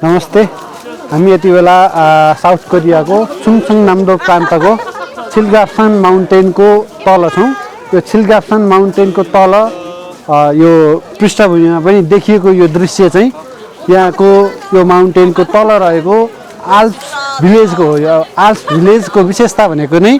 नमस्ते। हामी यति बेला साउथ कोरियाको चुङचङ नाम्दो प्रान्तको छिल्गाप्सान माउन्टेनको तल छौँ। यो छिल्गाप्सान माउन्टेनको तल यो पृष्ठभूमिमा पनि देखिएको यो दृश्य चाहिँ यहाँको यो माउन्टेनको तल रहेको आल्प्स भिलेजको हो। यो आल्प्स भिलेजको विशेषता भनेको नै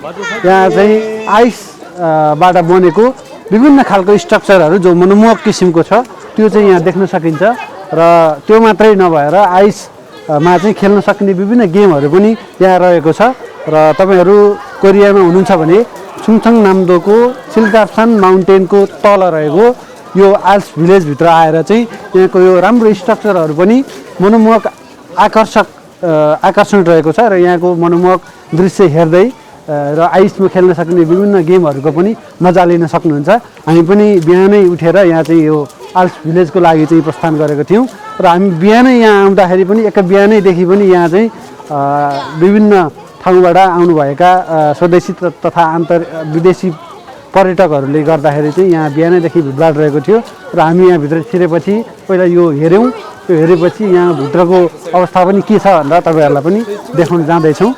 यहाँ चाहिँ आइसबाट बनेको विभिन्न खालको स्ट्रक्चरहरू जो मनमोहक किसिमको छ त्यो चाहिँ यहाँ देख्न सकिन्छ। र त्यो मात्रै नभएर आइसमा चाहिँ खेल्न सक्ने विभिन्न गेमहरू पनि यहाँ रहेको छ। र तपाईँहरू कोरियामा हुनुहुन्छ भने चुङचङ नाम्दोको छिल्गाप्सान माउन्टेनको तल रहेको यो आल्प्स भिलेजभित्र आएर चाहिँ यहाँको यो राम्रो स्ट्रक्चरहरू पनि मनमोहक आकर्षण रहेको छ। र यहाँको मनमोहक दृश्य हेर्दै र आइसमा खेल्न सक्ने विभिन्न गेमहरूको पनि मजा लिन सक्नुहुन्छ। हामी पनि बिहानै उठेर यहाँ चाहिँ यो आल्प्स भिलेजको लागि चाहिँ प्रस्थान गरेको थियौँ। र हामी बिहानै यहाँ आउँदाखेरि पनि बिहानैदेखि पनि यहाँ चाहिँ विभिन्न ठाउँबाट आउनुभएका स्वदेशी तथा विदेशी पर्यटकहरूले गर्दाखेरि चाहिँ यहाँ बिहानैदेखि भिडभाड रहेको थियो। र हामी यहाँभित्र छिरेपछि पहिला यो हेऱ्यौँ। त्यो हेरेपछि यहाँभित्रको अवस्था पनि के छ भनेर तपाईँहरूलाई पनि देखाउन जाँदैछौँ।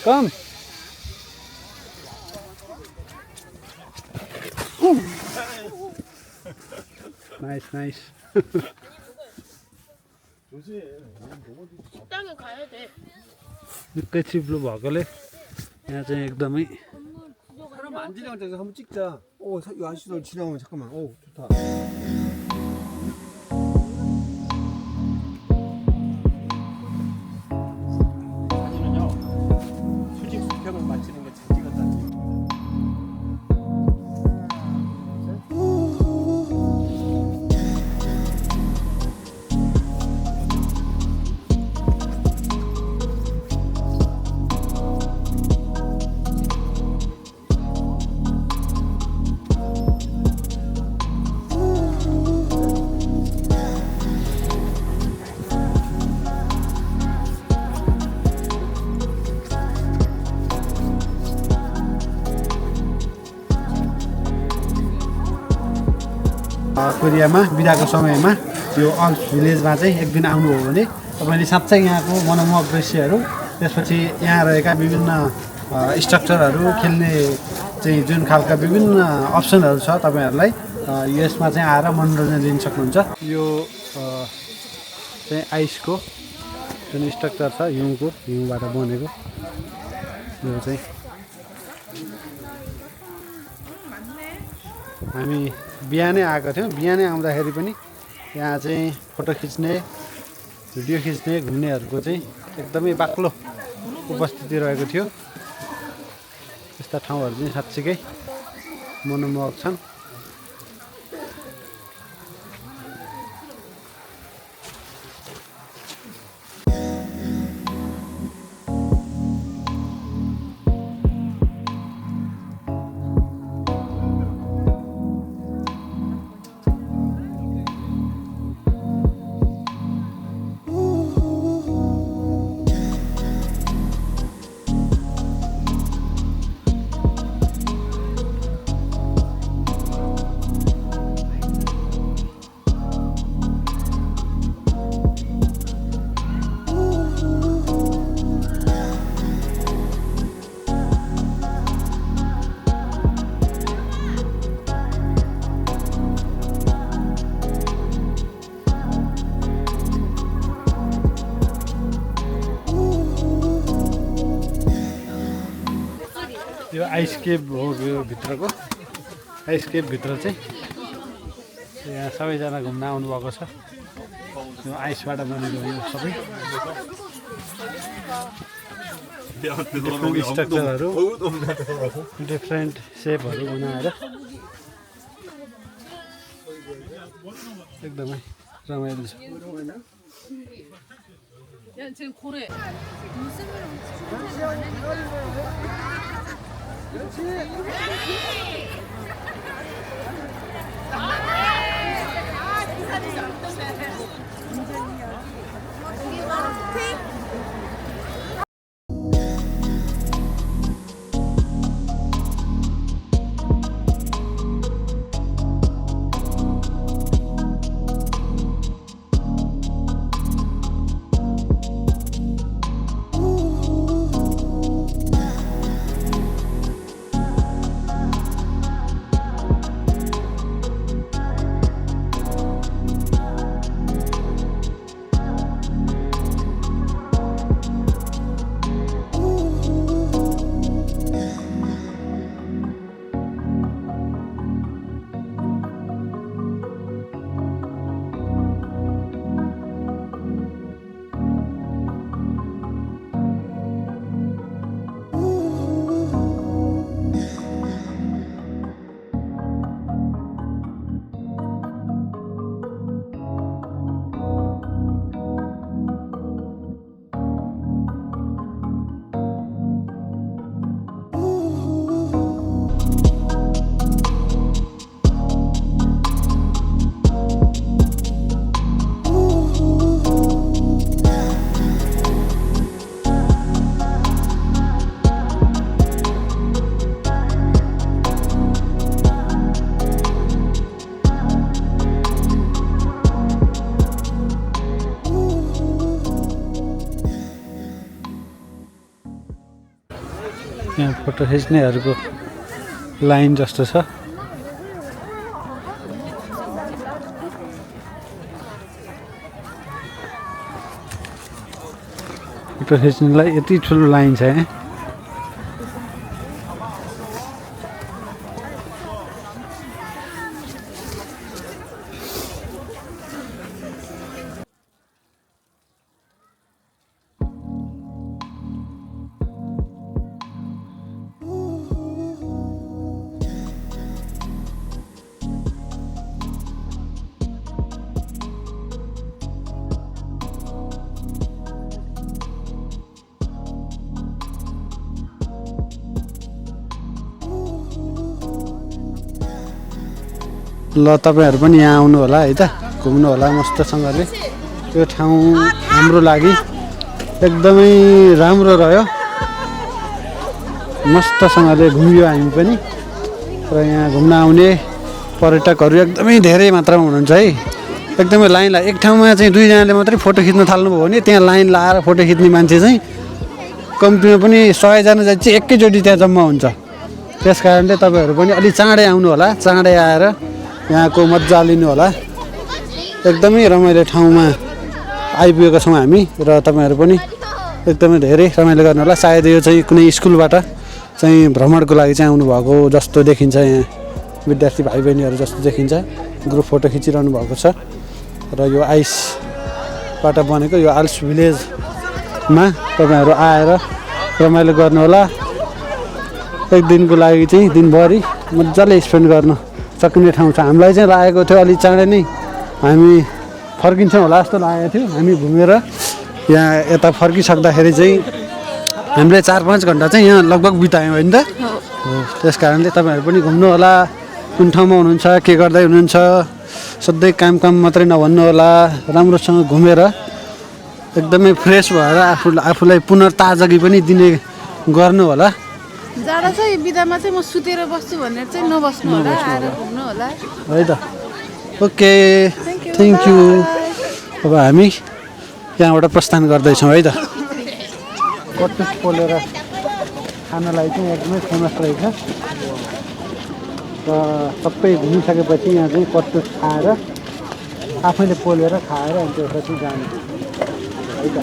Come. Nice. 식당에 가야 돼. निकै चिप्लो भएकोले यहाँ चाहिँ एकदमै 사람 안 지나갈 때 한번 찍자. 이 아저씨들 지나오면 잠깐만. 좋다. 사진은요. 수직 수평을 맞추는 게 잘 찍었다. कोरियामा बिदाको समयमा यो अल्प भिलेजमा चाहिँ एक दिन आउनुभयो भने तपाईँले साँच्चै यहाँको मनमोहक दृश्यहरू त्यसपछि यहाँ रहेका विभिन्न स्ट्रक्चरहरू खेल्ने चाहिँ जुन खालका विभिन्न अप्सनहरू छ तपाईँहरूलाई यसमा चाहिँ आएर मनोरञ्जन लिन सक्नुहुन्छ। यो चाहिँ आइसको जुन स्ट्रक्चर छ हिउँबाट बनेको यो चाहिँ हामी बिहानै आएको थियौँ। बिहानै आउँदाखेरि पनि यहाँ चाहिँ फोटो खिच्ने भिडियो खिच्ने घुम्नेहरूको चाहिँ एकदमै बाक्लो उपस्थिति रहेको थियो। यस्ता ठाउँहरू चाहिँ साँच्चीकै मनमोहक छन्। यो आइस केभ हो। यो भित्रको आइस केभ भित्र चाहिँ यहाँ सबैजना घुम्न आउनुभएको छ। यो आइसबाट बनेको यो सबै डिफ्रेन्ट स्ट्रक्चरहरू डिफ्रेन्ट सेपहरू बनाएर एकदमै रमाइलो छ। 지금 고래. यहाँ फोटो खिच्नेहरूको लाइन जस्तो छ। फोटो खिच्नलाई यति ठुलो लाइन छ यहाँ। ल तपाईहरु पनि यहाँ आउनु होला है त, घुम्नु होला मस्तसँगले। यो ठाउँ हाम्रो लागि एकदमै राम्रो रह्यो, मस्तसँगले घुम्यो हामी पनि। र यहाँ घुम्न आउने पर्यटकहरू एकदमै धेरै मात्रामा हुनुहुन्छ है। एकदमै लाइन ला एक ठाउँमा चाहिँ दुईजनाले मात्रै फोटो खिच्न थाल्नुभयो भने त्यहाँ लाइन लाएर फोटो खिच्ने मान्छे चाहिँ कम्तीमा पनि 100जना चाहिँ एकैचोटि त्यहाँ जम्मा हुन्छ। त्यस कारणले तपाईँहरू पनि अलि चाँडै आउनु होला, चाँडै आएर यहाँको मजा लिनु होला। एकदमै रमाइलो ठाउँमा आइपुगेका छौँ हामी र तपाईँहरू पनि एकदमै धेरै रमाइलो गर्नु होला। सायद यो चाहिँ कुनै स्कुलबाट चाहिँ भ्रमणको लागि चाहिँ आउनुभएको जस्तो देखिन्छ। यहाँ विद्यार्थी भाइ बहिनीहरू जस्तो देखिन्छ, ग्रुप फोटो खिचिरहनु भएको छ। र यो आइसबाट बनेको यो आल्स भिलेजमा तपाईँहरू आएर रमाइलो गर्नुहोला। एक दिनको लागि चाहिँ दिनभरि मजाले स्पेन्ड गर्न सक्ने ठाउँ छ। हामीलाई चाहिँ लागेको थियो अलिक चाँडै नै हामी फर्किन्छौँ होला जस्तो लागेको थियो। हामी घुमेर यहाँ यता फर्किसक्दाखेरि चाहिँ हामीले 4-5 घन्टा चाहिँ यहाँ लगभग बितायौँ होइन त। त्यस कारणले तपाईँहरू पनि घुम्नु होला, कुन ठाउँमा हुनुहुन्छ, के गर्दै हुनुहुन्छ, सधैँ काम मात्रै नभन्नु होला। राम्रोसँग घुमेर एकदमै फ्रेस भएर आफूलाई पुनर्ताजगी पनि दिने गर्नु होला। जाडो छ यो बिदामा चाहिँ म सुतेर बस्छु भनेर चाहिँ नबस्नु होला, आएर घुम्नु होला है त। Okay, thank you. अब हामी यहाँबाट प्रस्थान गर्दैछौँ है त। कटुस पोलेर खानालाई चाहिँ एकदमै फेमस रहेछ र सबै घुमिसकेपछि यहाँ चाहिँ कटुस खाएर आफैले पोलेर खाएर अनि त्यसपछि जानु है त।